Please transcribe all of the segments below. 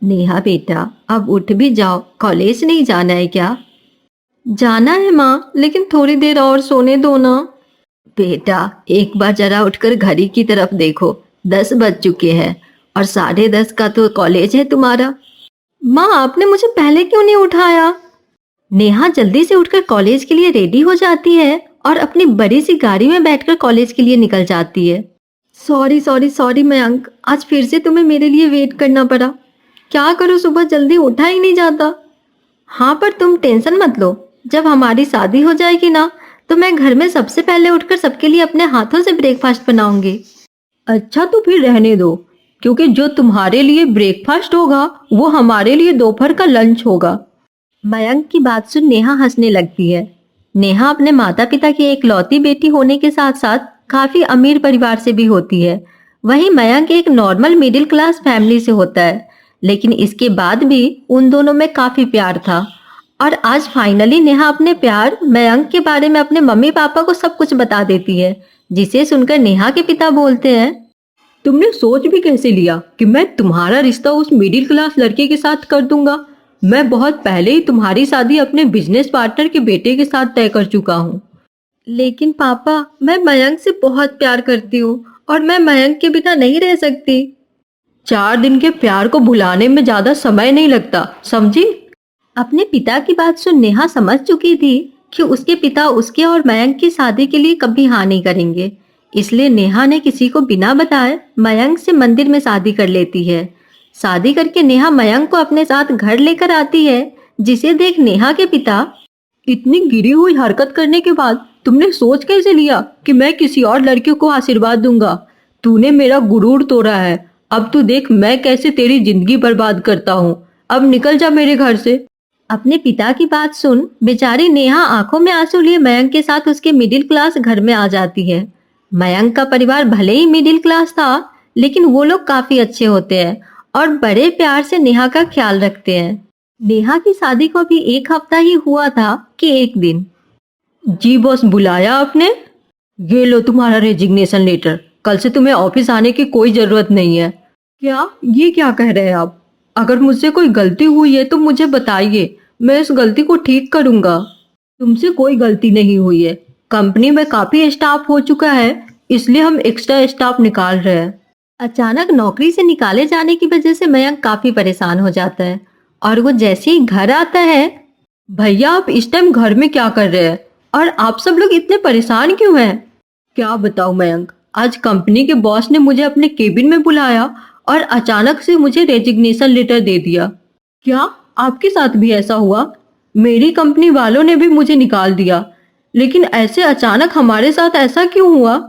नेहा बेटा, अब उठ भी जाओ, कॉलेज नहीं जाना है क्या? जाना है माँ, लेकिन थोड़ी देर और सोने दो ना। बेटा, एक बार जरा उठकर घड़ी की तरफ देखो, 10 बज चुके हैं और 10:30 का तो कॉलेज है तुम्हारा। माँ, आपने मुझे पहले क्यों नहीं उठाया? नेहा जल्दी से उठकर कॉलेज के लिए रेडी हो जाती है और अपनी बड़ी सी गाड़ी में बैठकर कॉलेज के लिए निकल जाती है। सॉरी सॉरी सॉरी मयंक, आज फिर से तुम्हें मेरे लिए वेट करना पड़ा। क्या करूँ, सुबह जल्दी उठा ही नहीं जाता। हाँ, पर तुम टेंशन मत लो। जब हमारी शादी हो जाएगी ना, तो मैं घर में सबसे पहले उठकर सबके लिए अपने हाथों से ब्रेकफास्ट बनाऊंगी। अच्छा, तो फिर रहने दो, क्योंकि जो तुम्हारे लिए ब्रेकफास्ट होगा वो हमारे लिए दोपहर का लंच होगा। मयंक की बात सुन नेहा हंसने लगती है। नेहा अपने माता पिता की एक लौती बेटी होने के साथ साथ काफी अमीर परिवार से भी होती है। वहीं मयंक एक नॉर्मल मिडिल क्लास फैमिली से होता है, लेकिन इसके बाद भी उन दोनों में काफी प्यार था। और आज फाइनली नेहा अपने प्यार मयंक के बारे में अपने मम्मी पापा को सब कुछ बता देती है, जिसे सुनकर नेहा के पिता बोलते हैं, तुमने सोच भी कैसे लिया कि मैं तुम्हारा रिश्ता उस मिडिल क्लास लड़के के साथ कर दूंगा? मैं बहुत पहले ही तुम्हारी शादी अपने बिजनेस पार्टनर के बेटे के साथ तय कर चुका हूँ। लेकिन पापा, मैं मयंक से बहुत प्यार करती हूँ और मैं मयंक के बिना नहीं रह सकती। 4 दिन के प्यार को भुलाने में ज्यादा समय नहीं लगता, समझी? अपने पिता की बात सुन नेहा समझ चुकी थी कि उसके पिता उसके और मयंक की शादी के लिए कभी हाँ नहीं करेंगे। इसलिए नेहा ने किसी को बिना बताए मयंक से मंदिर में शादी कर लेती है। शादी करके नेहा मयंक को अपने साथ घर लेकर आती है, जिसे देख नेहा के पिता, इतनी गिरी हुई हरकत करने के बाद तुमने सोच कैसे लिया कि मैं किसी और लड़के को आशीर्वाद दूंगा? तूने मेरा गुरूर तोड़ा है। अब तू देख मैं कैसे तेरी जिंदगी बर्बाद करता हूँ। अब निकल जा मेरे घर से। अपने पिता की बात सुन बेचारी नेहा आंखों में आंसू लिए मयंक के साथ उसके मिडिल क्लास घर में आ जाती है। मयंक का परिवार भले ही मिडिल क्लास था, लेकिन वो लोग काफी अच्छे होते हैं और बड़े प्यार से नेहा का ख्याल रखते हैं। नेहा की शादी को भी 1 हफ्ता ही हुआ था कि एक दिन, जी बॉस, बुलाया आपने? ये लो तुम्हारा रेजिग्नेशन लेटर। कल से तुम्हें ऑफिस आने की कोई जरूरत नहीं है। क्या? ये क्या कह रहे हैं आप? अगर मुझसे कोई गलती हुई है तो मुझे बताइए, मैं इस गलती को ठीक करूंगा। तुमसे कोई गलती नहीं हुई है। कंपनी में काफी स्टाफ हो चुका है, इसलिए हम एक्स्ट्रा स्टाफ निकाल रहे हैं। अचानक नौकरी से निकाले जाने की वजह से मयंक काफी परेशान हो जाता है और वो जैसे ही घर आता है, भैया आप इस टाइम घर में क्या कर रहे हैं और आप सब लोग इतने परेशान क्यों हैं? क्या बताऊं मयंक, आज कंपनी के बॉस ने मुझे अपने केबिन में बुलाया और अचानक से मुझे रेजिग्नेशन लेटर दे दिया। क्या आपके साथ भी ऐसा हुआ? मेरी कंपनी वालों ने भी मुझे निकाल दिया, लेकिन ऐसे अचानक हमारे साथ ऐसा क्यों हुआ?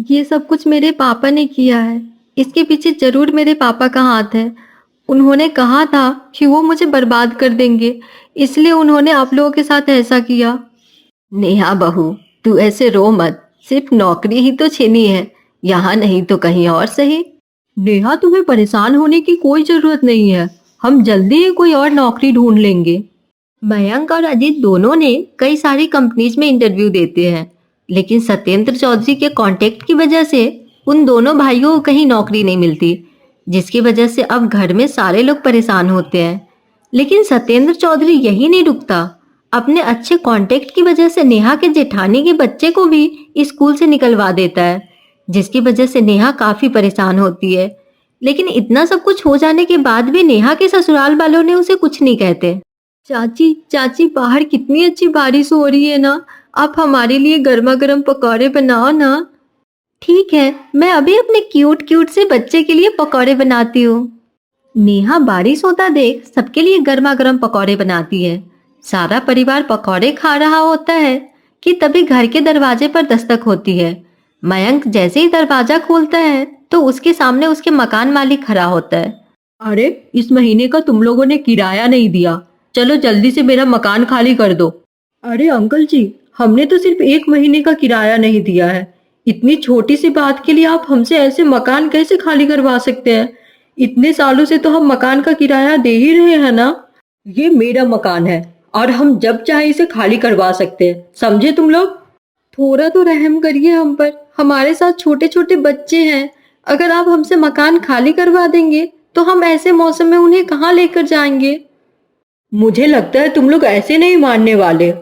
ये सब कुछ मेरे पापा ने किया है। इसके पीछे जरूर मेरे पापा का हाथ है। उन्होंने कहा था कि वो मुझे बर्बाद कर देंगे, इसलिए उन्होंने आप लोगों के साथ ऐसा किया। नेहा बहू, तू ऐसे रो मत। सिर्फ नौकरी ही तो छीनी है, यहाँ नहीं तो कहीं और सही। नेहा, तुम्हें परेशान होने की कोई जरूरत नहीं है। हम जल्दी ही कोई और नौकरी ढूंढ लेंगे। मयंक और अजीत दोनों ने कई सारी कंपनीज में इंटरव्यू देते हैं, लेकिन सत्येंद्र चौधरी के कांटेक्ट की वजह से उन दोनों भाइयों को कहीं नौकरी नहीं मिलती, जिसकी वजह से अब घर में सारे लोग परेशान होते हैं। लेकिन सत्येंद्र चौधरी यही नहीं रुकता। अपने अच्छे कांटेक्ट की वजह से नेहा के जेठानी के बच्चे को भी स्कूल से निकलवा देता है, जिसकी वजह से नेहा काफी परेशान होती है। लेकिन इतना सब कुछ हो जाने के बाद भी नेहा के ससुराल वालों ने उसे कुछ नहीं कहते। चाची चाची, बाहर कितनी अच्छी बारिश हो रही है ना, आप हमारे लिए गर्मा गर्म पकौड़े बनाओ ना। ठीक है, मैं अभी अपने क्यूट क्यूट से बच्चे के लिए पकौड़े बनाती हूँ। नेहा बारिश होता देख सबके लिए गर्मा गर्म पकौड़े बनाती है। सारा परिवार पकौड़े खा रहा होता है कि तभी घर के दरवाजे पर दस्तक होती है। मयंक जैसे ही दरवाजा खोलता है तो उसके सामने उसके मकान मालिक खड़ा होता है। अरे, इस महीने का तुम लोगों ने किराया नहीं दिया, चलो जल्दी से मेरा मकान खाली कर दो। अरे अंकल जी, हमने तो सिर्फ 1 महीने का किराया नहीं दिया है। इतनी छोटी सी बात के लिए आप हमसे ऐसे मकान कैसे खाली करवा सकते हैं? इतने सालों से तो हम मकान का किराया दे ही रहे हैं ना। ये मेरा मकान है और हम जब चाहे इसे खाली करवा सकते हैं, समझे तुम लोग? थोड़ा तो रहम करिए हम पर, हमारे साथ छोटे छोटे बच्चे हैं। अगर आप हमसे मकान खाली करवा देंगे तो हम ऐसे मौसम में उन्हें कहाँ लेकर जाएंगे? मुझे लगता है तुम लोग ऐसे नहीं मानने वाले।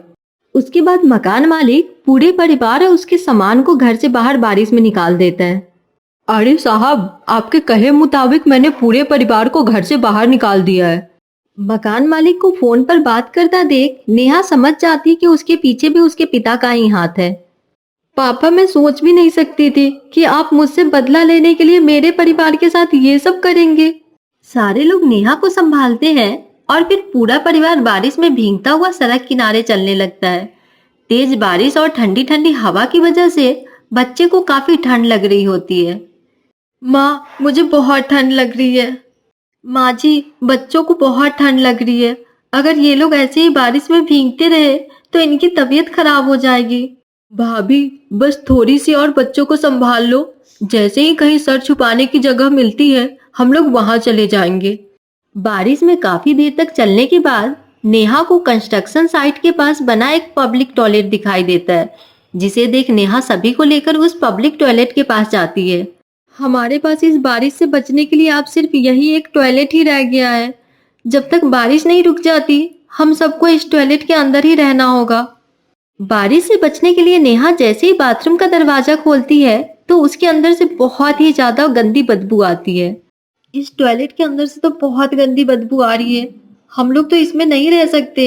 उसके बाद मकान मालिक पूरे परिवार और उसके सामान को घर से बाहर बारिश में निकाल देता है। अरे साहब, आपके कहे मुताबिक मैंने पूरे परिवार को घर से बाहर निकाल दिया है। मकान मालिक को फोन पर बात करता देख नेहा समझ जाती कि उसके पीछे भी उसके पिता का ही हाथ है। पापा, मैं सोच भी नहीं सकती थी कि आप मुझसे बदला लेने के लिए मेरे परिवार के साथ ये सब करेंगे। सारे लोग नेहा को संभालते हैं और फिर पूरा परिवार बारिश में भीगता हुआ सड़क किनारे चलने लगता है। तेज बारिश और ठंडी ठंडी हवा की वजह से बच्चे को काफी ठंड लग रही होती है। माँ, मुझे बहुत ठंड लग रही है। माँ जी, बच्चों को बहुत ठंड लग रही है। अगर ये लोग ऐसे ही बारिश में भीगते रहे तो इनकी तबीयत खराब हो जाएगी। भाभी, बस थोड़ी सी और बच्चों को संभाल लो। जैसे ही कहीं सर छुपाने की जगह मिलती है हम लोग वहां चले जाएंगे। बारिश में काफी देर तक चलने के बाद नेहा को कंस्ट्रक्शन साइट के पास बना एक पब्लिक टॉयलेट दिखाई देता है, जिसे देख नेहा सभी को लेकर उस पब्लिक टॉयलेट के पास जाती है। हमारे पास इस बारिश से बचने के लिए अब सिर्फ यही एक टॉयलेट ही रह गया है। जब तक बारिश नहीं रुक जाती हम सबको इस टॉयलेट के अंदर ही रहना होगा। बारिश से बचने के लिए नेहा जैसे ही बाथरूम का दरवाजा खोलती है तो उसके अंदर से बहुत ही ज्यादा गंदी बदबू आती है। इस टॉयलेट के अंदर से तो बहुत गंदी बदबू आ रही है, हम लोग तो इसमें नहीं रह सकते।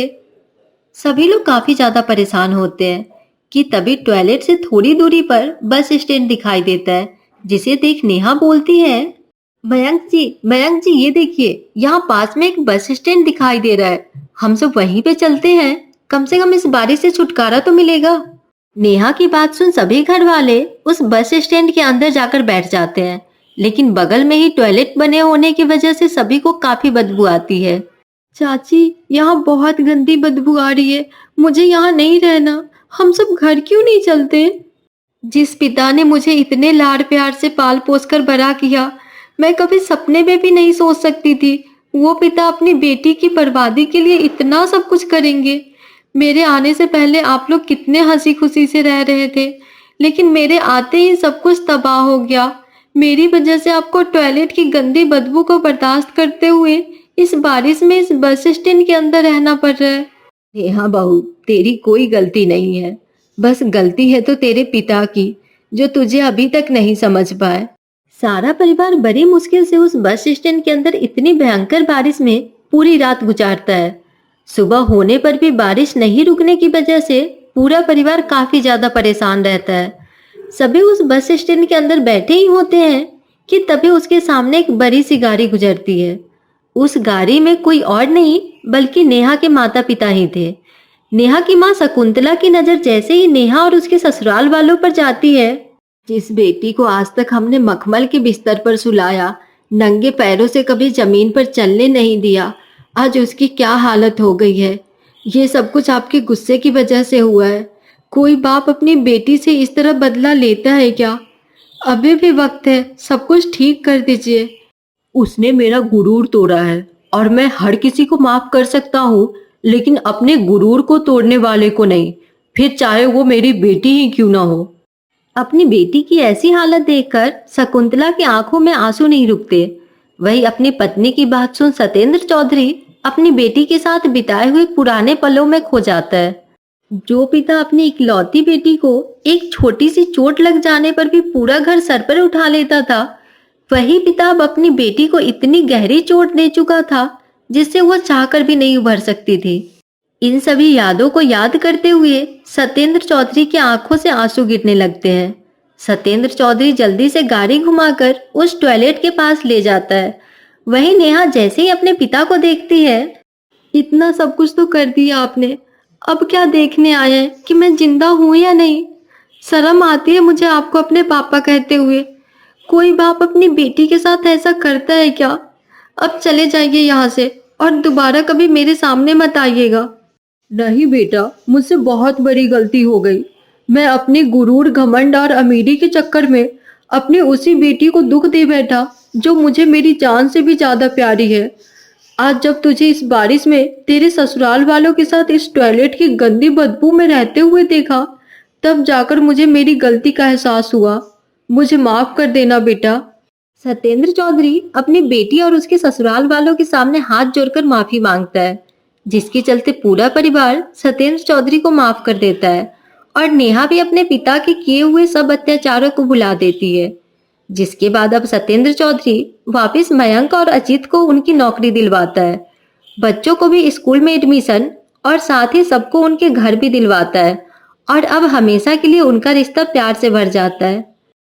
सभी लोग काफी ज्यादा परेशान होते हैं कि तभी टॉयलेट से थोड़ी दूरी पर बस स्टैंड दिखाई देता है, जिसे देख नेहा बोलती है, मयंक जी ये देखिए, यहाँ पास में एक बस स्टैंड दिखाई दे रहा है। हम सब वहीं पे चलते हैं, कम से कम इस बारिश से छुटकारा तो मिलेगा। नेहा की बात सुन सभी घर वाले उस बस स्टैंड के अंदर जाकर बैठ जाते हैं, लेकिन बगल में ही टॉयलेट बने होने की वजह से सभी को काफी बदबू आती है। चाची, यहाँ बहुत गंदी बदबू आ रही है, मुझे यहाँ नहीं रहना। हम सब घर क्यों नहीं चलते? जिस पिता ने मुझे इतने लाड प्यार से पाल पोस कर बड़ा किया, मैं कभी सपने में भी नहीं सोच सकती थी वो पिता अपनी बेटी की बर्बादी के लिए इतना सब कुछ करेंगे। मेरे आने से पहले आप लोग कितने हंसी खुशी से रह रहे थे, लेकिन मेरे आते ही सब कुछ तबाह हो गया। मेरी वजह से आपको टॉयलेट की गंदी बदबू को बर्दाश्त करते हुए इस बारिश में इस बस स्टैंड के अंदर रहना पड़ रहा है। नेहा बहू, तेरी कोई गलती नहीं है, बस गलती है तो तेरे पिता की, जो तुझे अभी तक नहीं समझ पाए। सारा परिवार बड़ी मुश्किल से उस बस स्टैंड के अंदर इतनी भयंकर बारिश में पूरी रात गुजारता है। सुबह होने पर भी बारिश नहीं रुकने की वजह से पूरा परिवार काफी ज्यादा परेशान रहता है। सभी उस बस स्टैंड के अंदर बैठे ही होते हैं कि तभी उसके सामने एक बड़ी सी गाड़ी गुजरती है। उस गाड़ी में कोई और नहीं बल्कि नेहा के माता पिता ही थे। नेहा की माँ शकुंतला की नजर जैसे ही नेहा और उसके ससुराल वालों पर जाती है, जिस बेटी को आज तक हमने मखमल के बिस्तर पर सुलाया, नंगे पैरों से कभी जमीन पर चलने नहीं दिया, आज उसकी क्या हालत हो गई है। ये सब कुछ आपके गुस्से की वजह से हुआ है। कोई बाप अपनी बेटी से इस तरह बदला लेता है क्या? अभी भी वक्त है, सब कुछ ठीक कर दीजिए। उसने मेरा गुरूर तोड़ा है और मैं हर किसी को माफ कर सकता हूँ, लेकिन अपने गुरूर को तोड़ने वाले को नहीं, फिर चाहे वो मेरी बेटी ही क्यों ना हो। अपनी बेटी की ऐसी हालत देखकर शकुंतला की आंखों में आंसू नहीं रुकते। वही अपनी पत्नी की बात सुन सत्येंद्र चौधरी अपनी बेटी के साथ बिताए हुए पुराने पलों में खो जाता है। जो पिता अपनी इकलौती बेटी को एक छोटी सी चोट लग जाने पर भी पूरा घर सर पर उठा लेता था, वही पिता अब अपनी बेटी को इतनी गहरी चोट दे चुका था जिससे वह चाहकर भी नहीं उभर सकती थी। इन सभी यादों को याद करते हुए सत्येंद्र चौधरी की आंखों से आंसू गिरने लगते हैं। सत्येंद्र चौधरी जल्दी से गाड़ी घुमाकर उस टॉयलेट के पास ले जाता है। वही नेहा जैसे ही अपने पिता को देखती है, इतना सब कुछ तो कर दिया आपने, अब क्या देखने आए हैं कि मैं जिंदा हूं या नहीं? शर्म आती है मुझे आपको अपने पापा कहते हुए। कोई बाप अपनी बेटी के साथ ऐसा करता है क्या? अब चले जाइए यहाँ से और दोबारा कभी मेरे सामने मत आइएगा। नहीं बेटा, मुझसे बहुत बड़ी गलती हो गई। मैं अपने गुरूर, घमंड और अमीरी के चक्कर में अपनी उसी बेटी को दुख दे बैठा जो मुझे मेरी जान से भी ज्यादा प्यारी है। आज जब तुझे इस बारिश में तेरे ससुराल वालों के साथ इस टॉयलेट की गंदी बदबू में रहते हुए देखा, तब जाकर मुझे मेरी गलती का एहसास हुआ। मुझे माफ कर देना बेटा। सत्येंद्र चौधरी अपनी बेटी और उसके ससुराल वालों के सामने हाथ जोड़कर माफी मांगता है, जिसके चलते पूरा परिवार सत्येंद्र चौधरी को माफ कर देता है और नेहा भी अपने पिता के किए हुए सब अत्याचारों को भुला देती है। जिसके बाद अब सत्येंद्र चौधरी वापस मयंक और अजीत को उनकी नौकरी दिलवाता है, बच्चों को भी स्कूल में एडमिशन और साथ ही सबको उनके घर भी दिलवाता है और अब हमेशा के लिए उनका रिश्ता प्यार से भर जाता है।